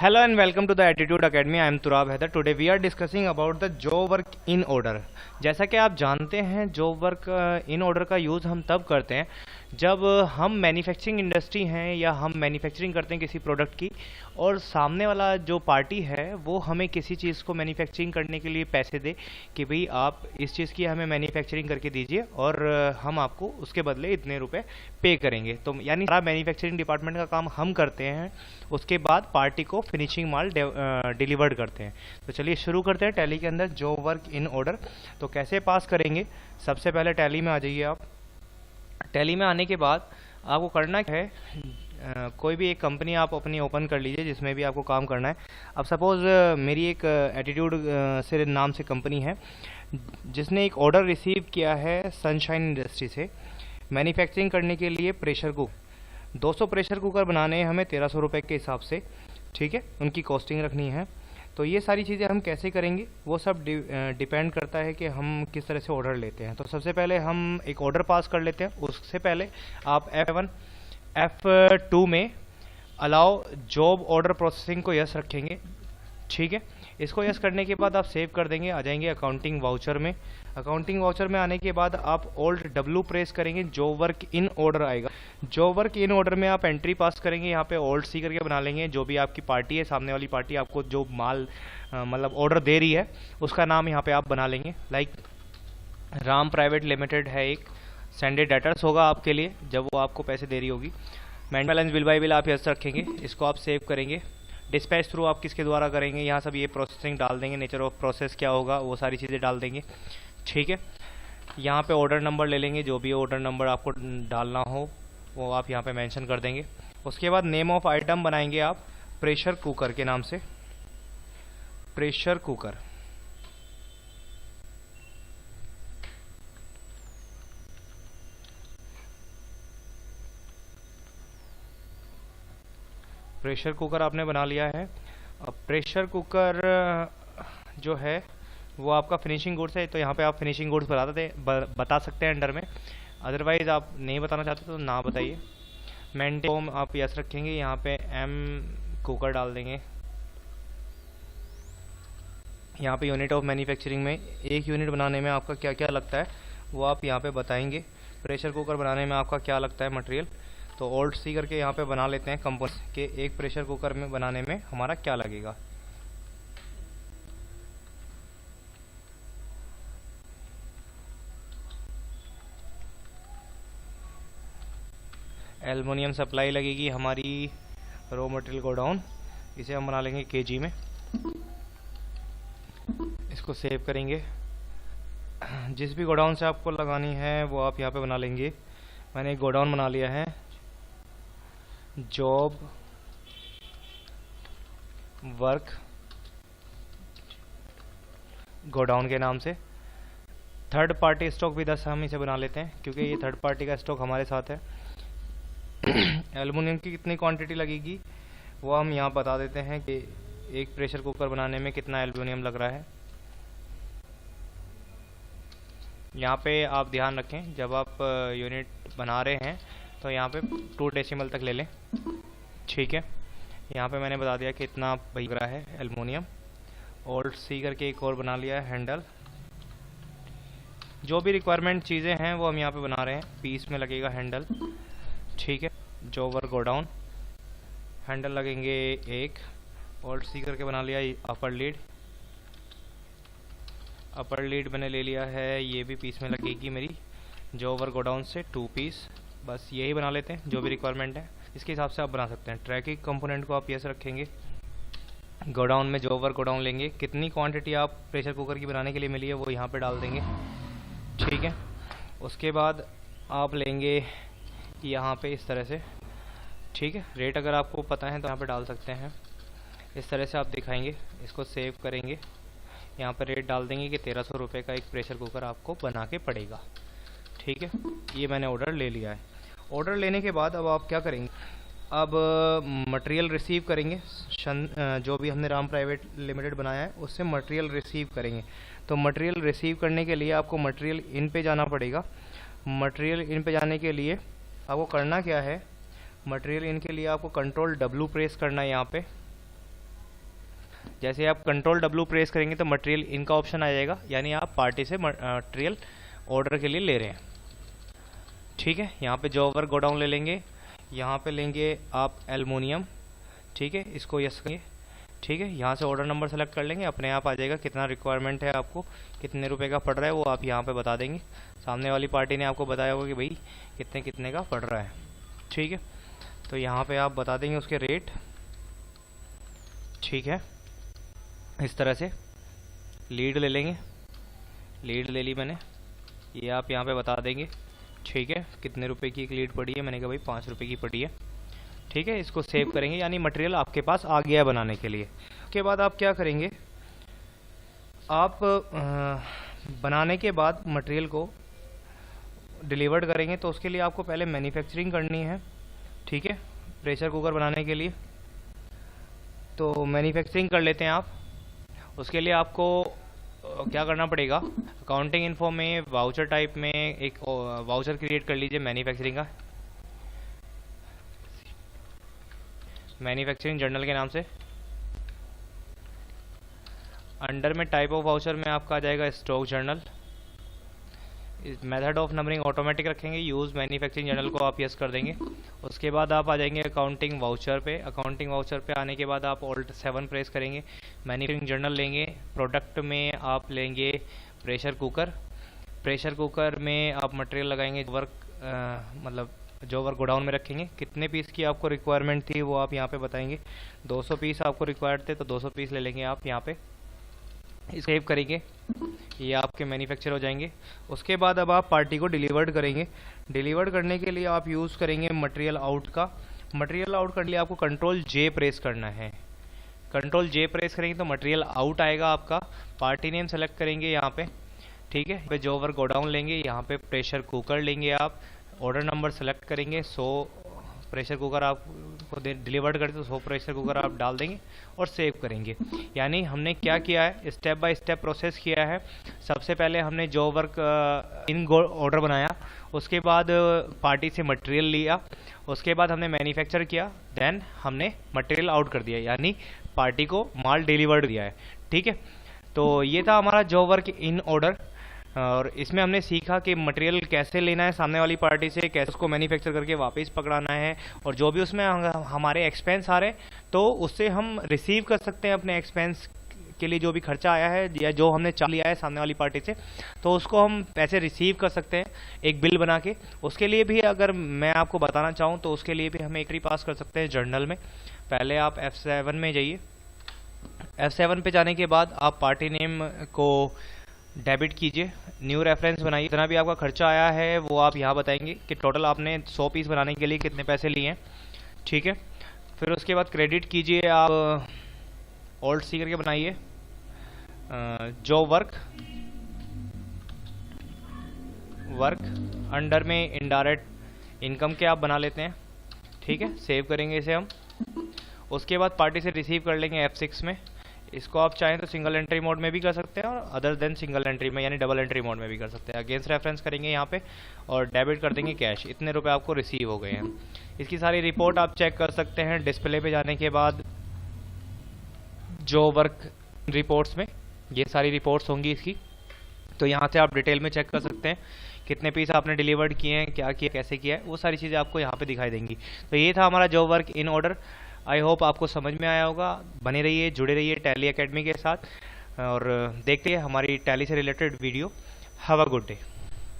Hello and welcome to the Attitude Academy. I am Turab Haider. Today we are discussing about the job work in order. जैसा कि आप जानते हैं job work in order का use हम तब करते हैं जब हम मैन्युफैक्चरिंग इंडस्ट्री हैं या हम मैन्युफैक्चरिंग करते हैं किसी प्रोडक्ट की और सामने वाला जो पार्टी है वो हमें किसी चीज़ को मैन्युफैक्चरिंग करने के लिए पैसे दे कि भाई आप इस चीज़ की हमें मैन्युफैक्चरिंग करके दीजिए और हम आपको उसके बदले इतने रुपए पे करेंगे। तो यानी सारा मैन्युफैक्चरिंग डिपार्टमेंट का काम हम करते हैं, उसके बाद पार्टी को फिनिशिंग माल डिलीवर्ड करते हैं। तो चलिए शुरू करते हैं टैली के अंदर जॉब वर्क इन ऑर्डर। तो कैसे पास करेंगे, सबसे पहले टैली में आ जाइए आप। टैली में आने के बाद आपको करना क्या है, कोई भी एक कंपनी आप अपनी ओपन कर लीजिए जिसमें भी आपको काम करना है। अब सपोज़ मेरी एक एटीट्यूड से नाम से कंपनी है जिसने एक ऑर्डर रिसीव किया है सनशाइन इंडस्ट्री से मैन्युफैक्चरिंग करने के लिए प्रेशर कुकर 200 प्रेशर कुकर बनाने हैं हमें 1300 रुपये के हिसाब से। ठीक है, उनकी कॉस्टिंग रखनी है। तो ये सारी चीज़ें हम कैसे करेंगे वो सब डिपेंड करता है कि हम किस तरह से ऑर्डर लेते हैं। तो सबसे पहले हम एक ऑर्डर पास कर लेते हैं। उससे पहले आप F1 F2 में अलाउ जॉब ऑर्डर प्रोसेसिंग को यस रखेंगे। ठीक है, इसको यस करने के बाद आप सेव कर देंगे, आ जाएंगे अकाउंटिंग वाउचर में। अकाउंटिंग वाउचर में आने के बाद आप ओल्ड W प्रेस करेंगे, जॉब वर्क इन ऑर्डर आएगा। जॉब वर्क इन ऑर्डर में आप एंट्री पास करेंगे, यहाँ पे ओल्ड C करके बना लेंगे। जो भी आपकी पार्टी है, सामने वाली पार्टी आपको जो माल मतलब ऑर्डर दे रही है उसका नाम यहाँ पे आप बना लेंगे। लाइक राम प्राइवेट लिमिटेड है, एक संडे डेटर्स होगा आपके लिए जब वो आपको पैसे दे रही होगी। Maintain balance bill by bill आप यस रखेंगे, इसको आप सेव करेंगे। डिस्पैच थ्रू आप किसके द्वारा करेंगे, यहाँ सब ये प्रोसेसिंग डाल देंगे, नेचर ऑफ प्रोसेस क्या होगा वो सारी चीज़ें डाल देंगे। ठीक है, यहाँ पे ऑर्डर नंबर ले लेंगे, जो भी ऑर्डर नंबर आपको डालना हो वो आप यहाँ पे मेंशन कर देंगे। उसके बाद नेम ऑफ आइटम बनाएंगे आप प्रेशर कुकर के नाम से, प्रेशर कुकर। प्रेशर कुकर आपने बना लिया है। अब प्रेशर कुकर जो है वो आपका फिनिशिंग गुड्स है, तो यहाँ पे आप फिनिशिंग गुड्स बता सकते हैं अंडर में। अदरवाइज आप नहीं बताना चाहते तो ना बताइए। मेंटेन आप यस रखेंगे, यहाँ पे M कुकर डाल देंगे। यहाँ पे यूनिट ऑफ मैन्युफैक्चरिंग में एक यूनिट बनाने में आपका क्या क्या लगता है वो आप यहाँ पे बताएंगे। प्रेशर कुकर बनाने में आपका क्या लगता है मटेरियल, तो ओल्ड C करके यहाँ पे बना लेते हैं कंपोनेंट के एक प्रेशर कुकर में बनाने में हमारा क्या लगेगा। एल्युमिनियम सप्लाई लगेगी हमारी रॉ मटेरियल गोडाउन, इसे हम बना लेंगे kg में। इसको सेव करेंगे। जिस भी गोडाउन से आपको लगानी है वो आप यहाँ पे बना लेंगे। मैंने एक गोडाउन बना लिया है जॉब वर्क गोडाउन के नाम से। थर्ड पार्टी स्टॉक भी 10 हम इसे बना लेते हैं क्योंकि ये थर्ड पार्टी का स्टॉक हमारे साथ है। एल्युमिनियम की कितनी क्वांटिटी लगेगी वो हम यहाँ बता देते हैं कि एक प्रेशर कुकर बनाने में कितना एल्युमिनियम लग रहा है। यहाँ पे आप ध्यान रखें जब आप यूनिट बना रहे हैं तो यहाँ पे 2 डेसिमल तक ले लें। ठीक है, यहाँ पे मैंने बता दिया कि इतना लग रहा है एल्युमिनियम। ओल्ड C करके एक और बना लिया है हैंडल। जो भी रिक्वायरमेंट चीज़ें हैं वो हम यहाँ पे बना रहे हैं। पीस में लगेगा हैंडल। ठीक है, जॉब वर्क गोडाउन हैंडल लगेंगे एक। ओल्ड C करके बना लिया अपर लीड। अपर लीड मैंने ले लिया है, ये भी पीस में लगेगी मेरी जॉब वर्क गोडाउन से 2 पीस। बस यही बना लेते हैं, जो भी रिक्वायरमेंट है इसके हिसाब से आप बना सकते हैं। ट्रैकिंग कंपोनेंट को आप यस रखेंगे। गोडाउन में जॉब वर्क गोडाउन लेंगे, कितनी क्वांटिटी आप प्रेशर कुकर की बनाने के लिए मिली है वो यहाँ पे डाल देंगे। ठीक है, उसके बाद आप लेंगे यहाँ पे इस तरह से। ठीक है, रेट अगर आपको पता है तो यहाँ पे डाल सकते हैं। इस तरह से आप दिखाएंगे, इसको सेव करेंगे। यहाँ पे रेट डाल देंगे कि 1300 रुपये का एक प्रेशर कुकर आपको बना के पड़ेगा। ठीक है, ये मैंने ऑर्डर ले लिया है। ऑर्डर लेने के बाद अब आप क्या करेंगे, अब मटेरियल रिसीव करेंगे। जो भी हमने राम प्राइवेट लिमिटेड बनाया है उससे मटेरियल रिसीव करेंगे। तो मटेरियल रिसीव करने के लिए आपको मटेरियल इन पे जाना पड़ेगा। मटेरियल इन पे जाने के लिए आपको करना क्या है, मटेरियल इन के लिए आपको कंट्रोल W प्रेस करना है यहाँ पे। जैसे आप कंट्रोल W प्रेस करेंगे तो मटेरियल इन का ऑप्शन आ जाएगा, यानी आप पार्टी से मटेरियल ऑर्डर के लिए ले रहे हैं। ठीक है, यहाँ पे जॉब वर्क गोडाउन ले लेंगे, यहाँ पे लेंगे आप एल्युमिनियम। ठीक है, इसको यस करेंगे। ठीक है, यहाँ से ऑर्डर नंबर सेलेक्ट कर लेंगे, अपने आप आ जाएगा कितना रिक्वायरमेंट है, आपको कितने रुपए का पड़ रहा है वो आप यहाँ पे बता देंगे। सामने वाली पार्टी ने आपको बताया होगा कि भाई कितने कितने का पड़ रहा है। ठीक है, तो यहाँ पे आप बता देंगे उसके रेट। ठीक है, इस तरह से लीड ले लेंगे, लीड ले ली मैंने, ये आप यहाँ पे बता देंगे। ठीक है, कितने रुपए की एक लीड पड़ी है, मैंने कहा भाई 5 रुपये की पड़ी है। ठीक है, इसको सेव करेंगे, यानी मटेरियल आपके पास आ गया है बनाने के लिए। उसके बाद आप क्या करेंगे, आप बनाने के बाद मटेरियल को डिलीवर्ड करेंगे, तो उसके लिए आपको पहले मैन्युफैक्चरिंग करनी है। ठीक है, प्रेशर कुकर बनाने के लिए तो मैन्युफैक्चरिंग कर लेते हैं आप। उसके लिए आपको क्या करना पड़ेगा, अकाउंटिंग इन्फो में वाउचर टाइप में एक वाउचर क्रिएट कर लीजिए मैन्युफैक्चरिंग का, मैन्युफैक्चरिंग जर्नल के नाम से। अंडर में टाइप ऑफ वाउचर में आपका आ जाएगा stock journal. Method of numbering automatic रखेंगे, यूज़ मैन्युफैक्चरिंग जर्नल को आप यस कर देंगे। उसके बाद आप आ जाएंगे अकाउंटिंग वाउचर पे। अकाउंटिंग वाउचर पे आने के बाद आप ऑल्ट 7 प्रेस करेंगे, मैन्युफैक्चरिंग जर्नल लेंगे। प्रोडक्ट में आप लेंगे प्रेशर कुकर। प्रेशर कुकर में आप मटेरियल लगाएंगे, मतलब जो वर्क गोडाउन में रखेंगे। कितने पीस की आपको रिक्वायरमेंट थी वो आप यहाँ पे बताएंगे। 200 पीस आपको रिक्वायर्ड थे तो 200 पीस ले लेंगे आप यहाँ पे। सेव करेंगे, ये आपके मैन्युफैक्चर हो जाएंगे। उसके बाद अब आप पार्टी को डिलीवर्ड करेंगे। डिलीवर्ड करने के लिए आप यूज़ करेंगे मटेरियल आउट का। मटेरियल आउट करने के लिए आपको कंट्रोल J प्रेस करना है। कंट्रोल J प्रेस करेंगे तो मटेरियल आउट आएगा आपका। पार्टी नेम सेलेक्ट करेंगे यहाँ पे। ठीक है, पे जो वर्क गोडाउन लेंगे, यहाँ पे प्रेशर कुकर लेंगे आप। ऑर्डर नंबर सेलेक्ट करेंगे, 100 प्रेशर कुकर आपको डिलीवर्ड करते तो 100 प्रेशर कुकर आप डाल देंगे और सेव करेंगे। यानी हमने क्या किया है, स्टेप बाय स्टेप प्रोसेस किया है। सबसे पहले हमने जो वर्क इन ऑर्डर बनाया, उसके बाद पार्टी से मटेरियल लिया, उसके बाद हमने मैन्युफैक्चर किया, देन हमने मटेरियल आउट कर दिया, यानी पार्टी को माल डिलीवर्ड दिया है। ठीक है, तो ये था हमारा जो वर्क इन ऑर्डर। और इसमें हमने सीखा कि मटेरियल कैसे लेना है सामने वाली पार्टी से, कैसे उसको मैन्युफैक्चर करके वापस पकड़ाना है, और जो भी उसमें हमारे एक्सपेंस आ रहे तो उससे हम रिसीव कर सकते हैं अपने एक्सपेंस के लिए जो भी खर्चा आया है या जो हमने चार्ज लिया है सामने वाली पार्टी से, तो उसको हम पैसे रिसीव कर सकते हैं एक बिल बना के। उसके लिए भी अगर मैं आपको बताना चाहूँ तो उसके लिए भी हम एक पास कर सकते हैं जर्नल में। पहले आप F7 में जाइए। F7 पे जाने के बाद आप पार्टी नेम को डेबिट कीजिए, न्यू रेफरेंस बनाइए। जितना भी आपका खर्चा आया है वो आप यहाँ बताएंगे कि टोटल आपने 100 पीस बनाने के लिए कितने पैसे लिए हैं। ठीक है, फिर उसके बाद क्रेडिट कीजिए आप, ऑल्ट सी करके बनाइए जो वर्क अंडर में इनडायरेक्ट इनकम के आप बना लेते हैं। ठीक है, सेव करेंगे इसे हम। उसके बाद पार्टी से रिसीव कर लेंगे F6 में। इसको आप चाहें तो सिंगल एंट्री मोड में भी कर सकते हैं और अदर देन सिंगल एंट्री में यानी डबल एंट्री मोड में भी कर सकते हैं। अगेंस्ट रेफरेंस करेंगे यहाँ पे और डेबिट कर देंगे कैश, इतने रुपए आपको रिसीव हो गए हैं। इसकी सारी रिपोर्ट आप चेक कर सकते हैं डिस्प्ले पे जाने के बाद। जो वर्क रिपोर्ट्स में ये सारी रिपोर्ट्स होंगी इसकी, तो यहाँ से आप डिटेल में चेक कर सकते हैं कितने पीस आपने डिलीवर्ड किए हैं, क्या किया, कैसे किया है, वो सारी चीज़ें आपको यहाँ पे दिखाई देंगी। तो ये था हमारा जो work in order. I hope आपको समझ में आया होगा। बने रहिए, जुड़े रहिए टैली एकेडमी के साथ और देखते हैं हमारी टैली से related video. Have a good day.